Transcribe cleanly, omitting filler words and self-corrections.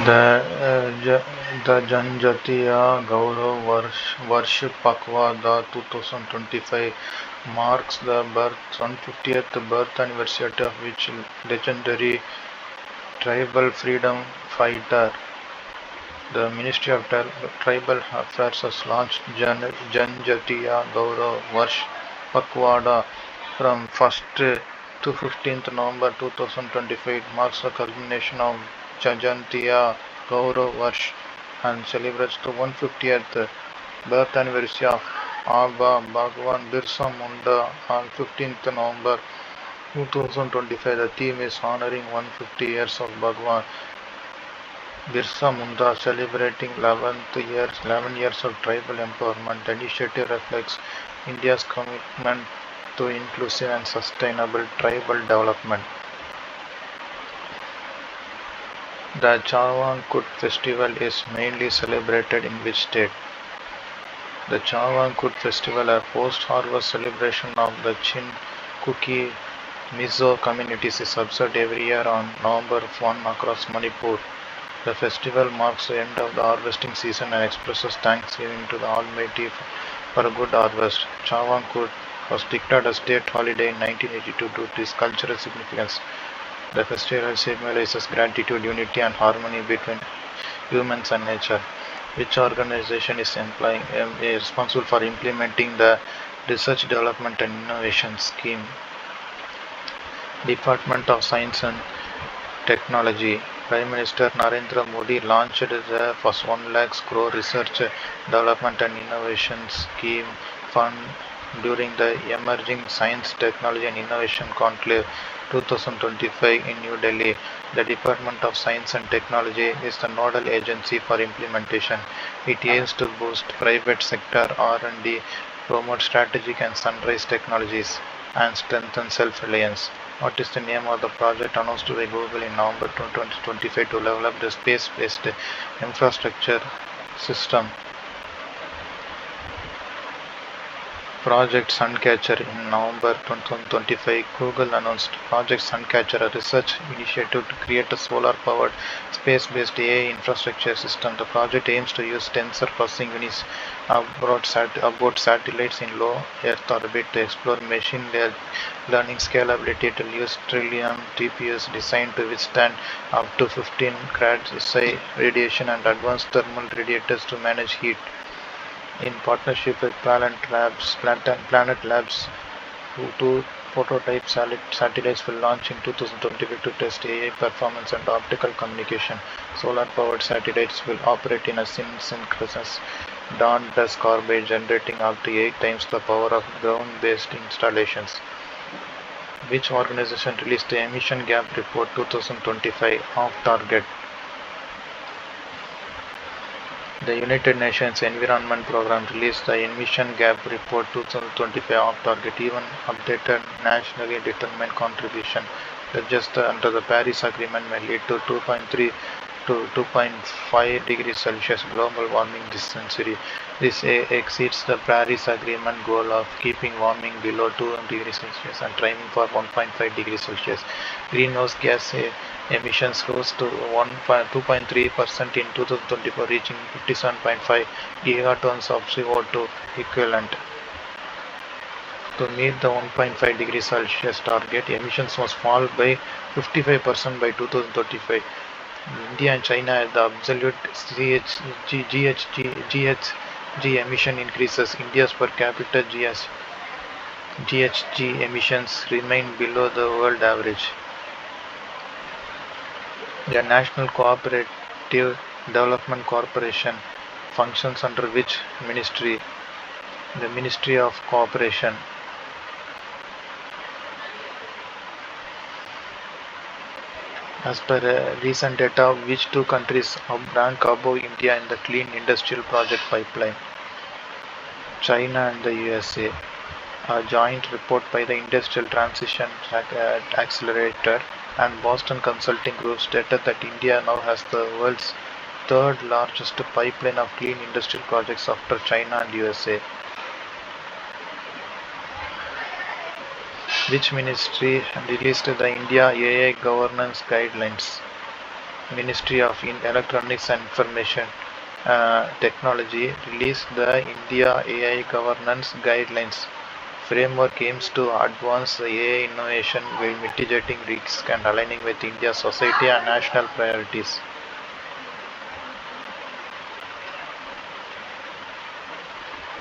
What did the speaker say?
The the Janjatiya Gaurav Varsh Pakwa 2025 marks the 150th birth anniversary of which legendary tribal freedom fighter. The Ministry of Tribal Affairs has launched Janjatiya Gaurav Varsh Pakwada from 1st to 15th November 2025. It marks the culmination of Janjatiya Gaurav Varsh and celebrates the 150th birth anniversary of Abba Bhagwan Birsa Munda on 15th November 2025. The theme is honoring 150 years of Bhagwan Birsa Munda, celebrating 11 years of tribal empowerment. The initiative reflects India's commitment to inclusive and sustainable tribal development. The Chavangkut festival is mainly celebrated in which state? The Chavangkut festival, a post-harvest celebration of the Chinkuki Mizo communities, is observed every year on November 1 across Manipur. The festival marks the end of the harvesting season and expresses thanksgiving to the Almighty for a good harvest. Chavangkut was declared a state holiday in 1982 due to its cultural significance. The festival symbolizes gratitude, unity, and harmony between humans and nature. Which organization is responsible for implementing the Research, Development and Innovation Scheme? Department of Science and Technology. Prime Minister Narendra Modi launched the first 1 lakh crore Research, Development and Innovation Scheme fund during the Emerging Science, Technology and Innovation Conclave 2025 in New Delhi. The Department of Science and Technology is the nodal agency for implementation. It aims to boost private sector R&D, promote strategic and sunrise technologies, and strengthen self-reliance. What is the name of the project announced by Google in November 2025 to develop the space-based infrastructure system? Project Suncatcher. In November 2025, Google announced Project Suncatcher, a research initiative to create a solar-powered, space-based AI infrastructure system. The project aims to use tensor processing units aboard satellites in low Earth orbit to explore machine learning scalability to use Trillium TPUs designed to withstand up to 15 psi radiation and advanced thermal radiators to manage heat. In partnership with Planet Labs, two prototype satellites will launch in 2025 to test AI performance and optical communication. Solar-powered satellites will operate in a synchronous dawn-dusk orbit, generating up to 8 times the power of ground-based installations. Which organization released the Emission Gap Report 2025 off target? The United Nations Environment Programme released the Emission Gap Report 2025 off-target, even updated nationally determined contribution registered under the Paris Agreement may lead to 2.3 to 2.5 degrees Celsius global warming this century. This exceeds the Paris Agreement goal of keeping warming below 2 degrees Celsius and aiming for 1.5 degrees Celsius. Greenhouse gas emissions rose to 2.3% in 2024, reaching 57.5 gigatons of CO2 equivalent. To meet the 1.5 degrees Celsius target, emissions must fall by 55% by 2035. India and China had the absolute GHG emission increases. India's per capita GHG emissions remain below the world average. The National Cooperative Development Corporation functions under which ministry? The Ministry of Cooperation. As per recent data, which two countries rank above India in the Clean Industrial Project pipeline? China and the USA. A joint report by the Industrial Transition Accelerator and Boston Consulting Group stated that India now has the world's third largest pipeline of clean industrial projects after China and USA. Which ministry released the India AI Governance Guidelines? Ministry of Electronics and Information Technology released the India AI Governance Guidelines. Framework aims to advance AI innovation while mitigating risks and aligning with India's society and national priorities.